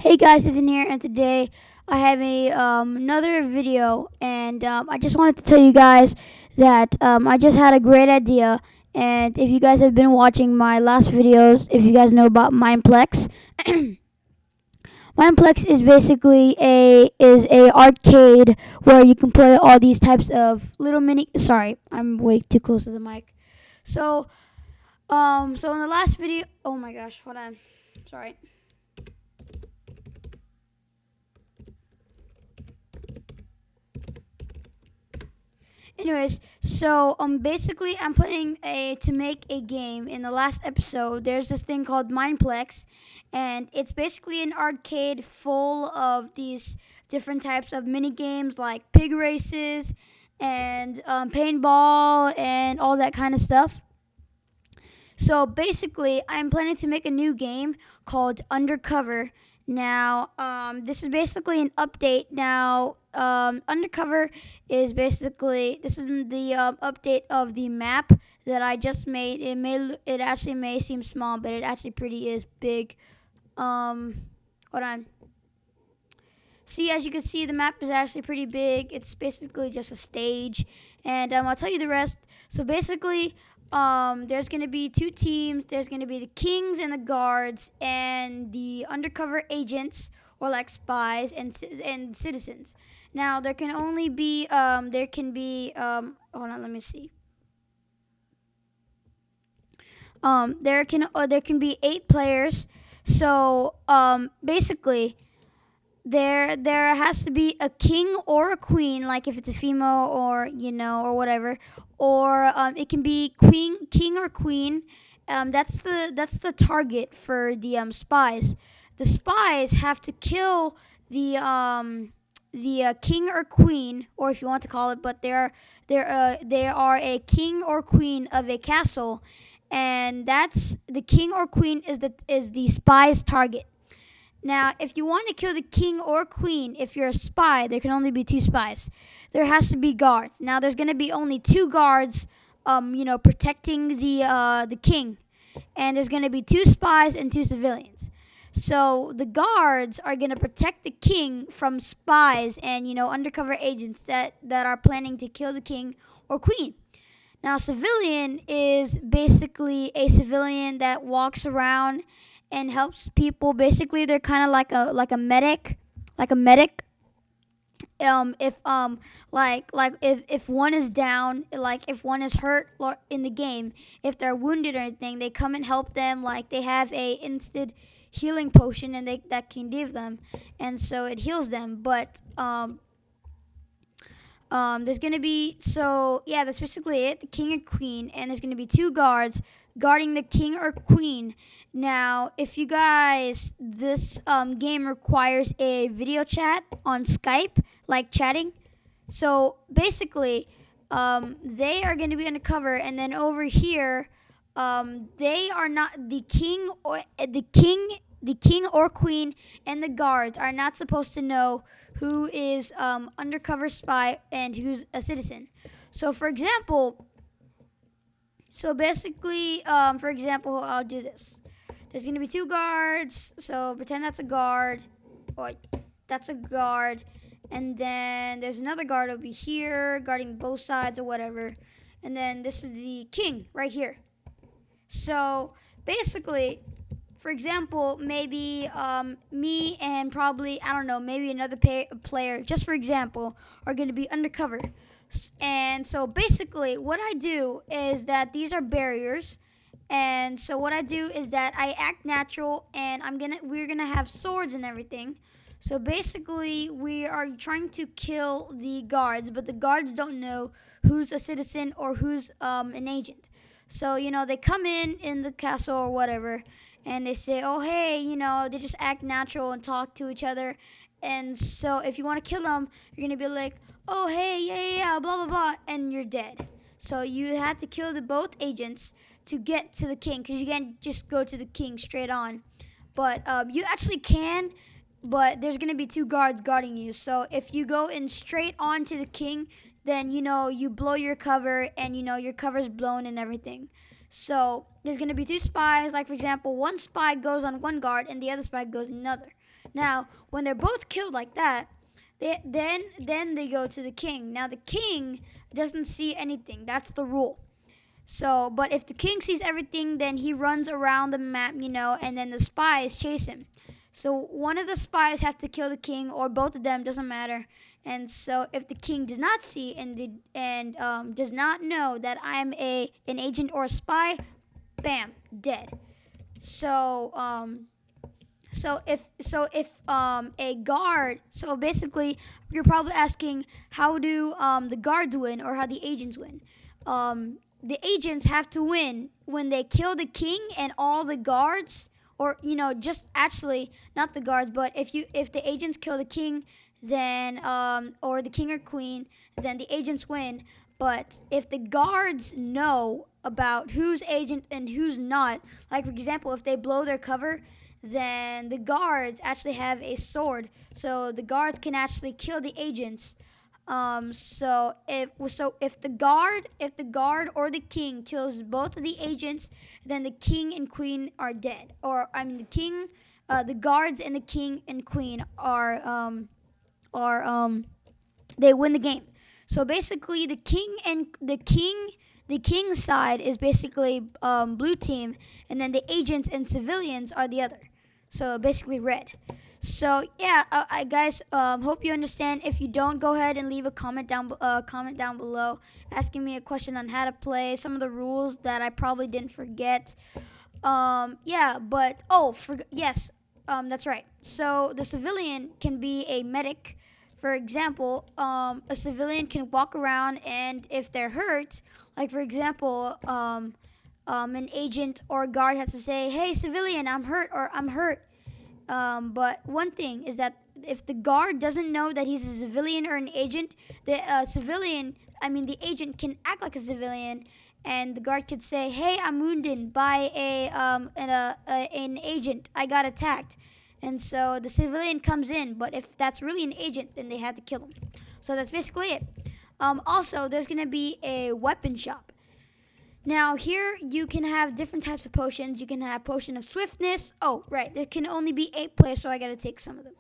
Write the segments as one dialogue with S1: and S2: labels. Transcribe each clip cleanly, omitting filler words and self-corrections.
S1: Hey guys, Ethan here, and today I have a another video, and I just wanted to tell you guys that I just had a great idea. And if you guys have been watching my last videos, if you guys know about Mineplex, Mineplex is basically a arcade where you can play all these types of little mini. Sorry, I'm way too close to the mic. So so in the last video, oh my gosh, hold on, sorry. Anyways, so basically I'm planning to make a game. In the last episode, there's this thing called Mineplex, and it's basically an arcade full of these different types of mini games like pig races and paintball and all that kind of stuff. So basically, I'm planning to make a new game called Undercover. Now, this is basically an update. Now, Undercover is basically this is the update of the map that I just made. It actually may seem small, but it actually pretty is big. Hold on. See, as you can see, the map is actually pretty big. It's basically just a stage, and I'll tell you the rest. So basically, there's gonna be two teams. There's gonna be the kings and the guards, and the undercover agents or like spies and citizens. Now there can only be hold on, let me see. There can be 8 players. So basically there has to be a king or a queen, like if it's a female or or whatever, or it can be king or queen. That's the target for the spies. The spies have to kill the king or queen, or if you want to call it, but they are a king or queen of a castle, and that's the king or queen is the spy's target. Now, if you want to kill the king or queen, if you're a spy, there can only be 2 spies. There has to be guards. Now, there's going to be only 2 guards, protecting the king, and there's going to be 2 spies and 2 civilians. So the guards are going to protect the king from spies and undercover agents that are planning to kill the king or queen. Now, civilian is basically a civilian that walks around and helps people. Basically, they're kind of like a medic, like a medic. If if one is down, like if one is hurt in the game, if they're wounded or anything, they come and help them. Like they have a instant healing potion, and they that can give them, and so it heals them. But there's gonna be so yeah, that's basically it. The king and queen, and there's gonna be 2 guards guarding the king or queen. Now, if you guys, this game requires a video chat on Skype, like chatting. So basically, they are gonna be undercover, and then over here, they are not the king or the king or queen, and the guards are not supposed to know who is undercover spy and who's a citizen. So for example, for example, I'll do this. There's gonna be 2 guards. So pretend that's a guard, or that's a guard, and then there's another guard over here guarding both sides or whatever, and then this is the king right here. So basically, for example, maybe me and probably, I don't know, maybe another player, just for example, are going to be undercover. And so basically, what I do is that these are barriers. And so what I do is that I act natural, and we're gonna have swords and everything. So basically, we are trying to kill the guards, but the guards don't know who's a citizen or who's an agent. So they come in the castle or whatever, and they say, "Oh hey," they just act natural and talk to each other. And so if you want to kill them, you're gonna be like, "Oh hey, yeah, blah blah blah," and you're dead. So you have to kill the both agents to get to the king, because you can't just go to the king straight on. But you actually can, but there's gonna be 2 guards guarding you. So if you go in straight on to the king, then you blow your cover, and your cover's blown and everything. So there's going to be two spies. Like, for example, one spy goes on one guard and the other spy goes on another. Now, when they're both killed like that, then they go to the king. Now, the king doesn't see anything. That's the rule. So, but if the king sees everything, then he runs around the map, and then the spies chase him. So one of the spies have to kill the king, or both of them, doesn't matter. And so, if the king does not see and does not know that I'm an agent or a spy, bam, dead. So if a guard, so basically you're probably asking, how do the guards win, or how the agents win? The agents have to win when they kill the king and all the guards, or just actually not the guards, but if the agents kill the king, then or the king or queen, then the agents win. But if the guards know about who's agent and who's not, like, for example, if they blow their cover, then the guards actually have a sword, so the guards can actually kill the agents. If the guard or the king kills both of the agents, then the king and queen are dead. Or, I mean, the guards and the king and queen are they win the game. So basically, the king's side is basically blue team, and then the agents and civilians are the other. So basically red. So yeah, I guys, hope you understand. If you don't, go ahead and leave a comment down below, asking me a question on how to play, some of the rules that I probably didn't forget. Yeah, but yes, that's right. So the civilian can be a medic. For example, a civilian can walk around, and if they're hurt, like, for example, an agent or a guard has to say, "Hey, civilian, I'm hurt," or "I'm hurt." But one thing is that if the guard doesn't know that he's a civilian or an agent, the agent can act like a civilian, and the guard could say, "Hey, I'm wounded by an agent. I got attacked." And so the civilian comes in, but if that's really an agent, then they have to kill him. So that's basically it. Also, there's going to be a weapon shop. Now, here you can have different types of potions. You can have potion of swiftness. Oh, right. There can only be 8 players, so I got to take some of them.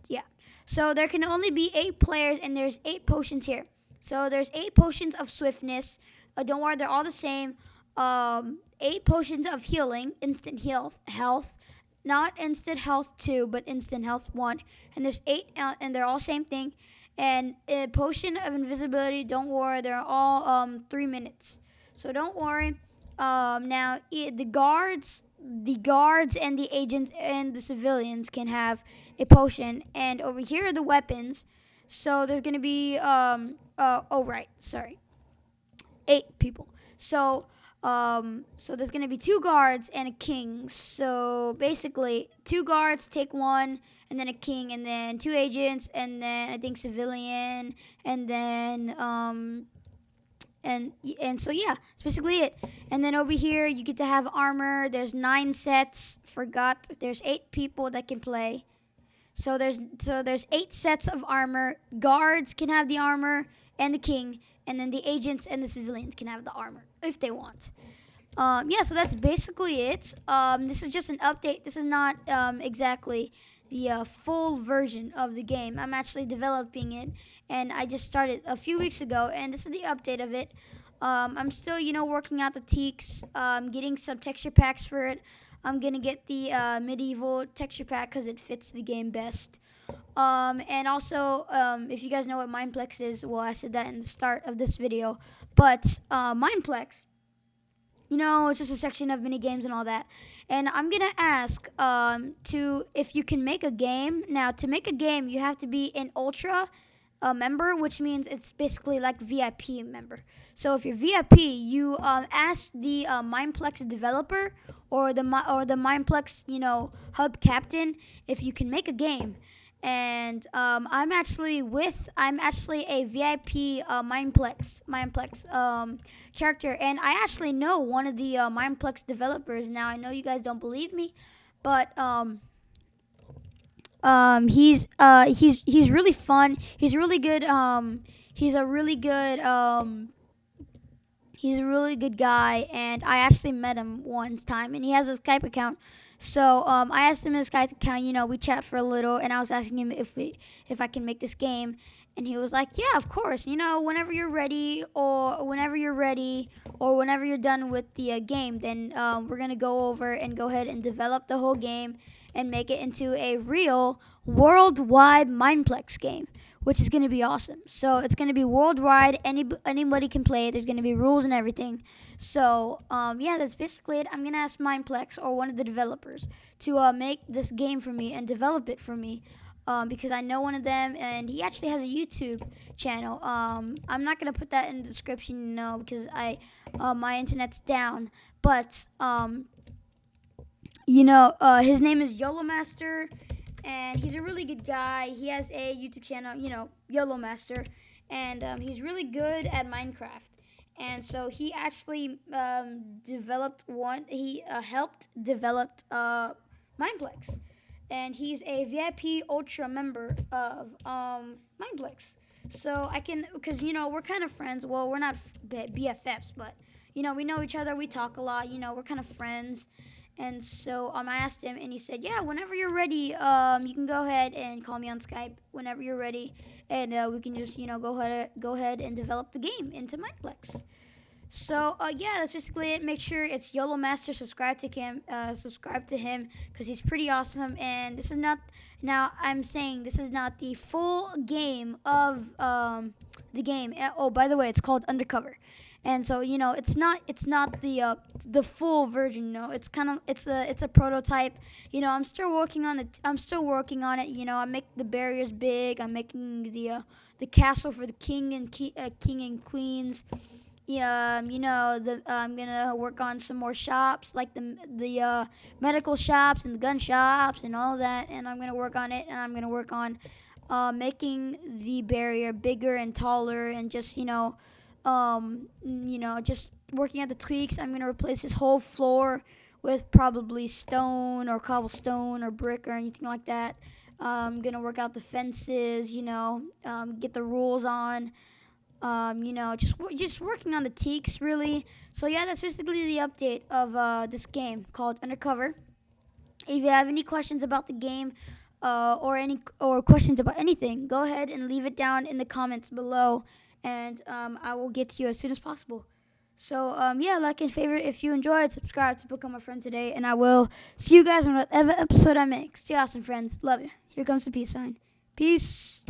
S1: Yeah. So there can only be 8 players, and there's 8 potions here. So there's 8 potions of swiftness. Don't worry, they're all the same. 8 potions of healing, instant health. Not instant health 2, but instant health 1. And there's 8, and they're all same thing. And a potion of invisibility, don't worry, they're all 3 minutes. So don't worry. Now, the guards and the agents and the civilians can have a potion. And over here are the weapons. So there's going to be, 8 people. So there's going to be 2 guards and a king. So basically, 2 guards take 1, and then a king, and then 2 agents, and then I think civilian, and then and so yeah, that's basically it. And then over here, you get to have armor. There's 9 sets. Forgot. There's 8 people that can play. So there's 8 sets of armor. Guards can have the armor and the king, and then the agents and the civilians can have the armor if they want. Yeah, so that's basically it. This is just an update. This is not exactly the full version of the game. I'm actually developing it, and I just started a few weeks ago, and this is the update of it. I'm still, working out the teaks, getting some texture packs for it. I'm going to get the medieval texture pack because it fits the game best. And also, if you guys know what Mineplex is, well, I said that in the start of this video. But Mineplex, it's just a section of mini games and all that. And I'm going to ask if you can make a game. Now, to make a game, you have to be an Ultra member, which means it's basically like VIP member. So if you're VIP, you ask the Mineplex developer or the Mineplex hub captain if you can make a game. And I'm actually a VIP Mineplex character, and I actually know one of the Mineplex developers. Now, I know you guys don't believe me, but he's really fun. He's really good. He's a really good guy, and I actually met him once time, and he has a Skype account. So I asked him his Skype account. We chat for a little, and I was asking him if I can make this game, and he was like, "Yeah, of course. Whenever you're ready, or whenever you're done with the game, then we're gonna go over and go ahead and develop the whole game and make it into a real worldwide Mineplex game." Which is going to be awesome. So it's going to be worldwide. Anybody can play it. There's going to be rules and everything. So yeah, that's basically it. I'm going to ask Mineplex or one of the developers to make this game for me and develop it for me. Because I know one of them, and he actually has a YouTube channel. I'm not gonna put that in the description, because my internet's down. But his name is YOLO Master, and he's a really good guy. He has a YouTube channel, YOLO Master, and he's really good at Minecraft. And so he actually developed one. He helped develop Mineplex, and he's a VIP Ultra member of Mineplex. So I can, because we're kind of friends. Well, we're not BFFs, but we know each other. We talk a lot. We're kind of friends. And so I asked him, and he said, "Yeah, whenever you're ready, you can go ahead and call me on Skype whenever you're ready, and we can just go ahead and develop the game into Mineplex." So yeah, that's basically it. Make sure it's YOLO Master. Subscribe to him because he's pretty awesome. And this is not, now I'm saying this is not the full game of the game. Oh, by the way, it's called Undercover. And so it's not the full version. It's a prototype. I'm still working on it. I make the barriers big. I'm making the castle for the king and queens. Yeah, I'm gonna work on some more shops, like the medical shops and the gun shops and all that, and I'm gonna work on it, and I'm gonna work on making the barrier bigger and taller, and just working at the tweaks. I'm gonna replace this whole floor with probably stone or cobblestone or brick or anything like that. I'm gonna work out the fences, get the rules on. Just working on the teaks really. So yeah, that's basically the update of this game called Undercover. If you have any questions about the game, or questions about anything, go ahead and leave it down in the comments below, and I will get to you as soon as possible. So yeah, like and favorite if you enjoyed. Subscribe to become a friend today, and I will see you guys on whatever episode I make. Stay awesome, friends. Love you. Here comes the peace sign. Peace.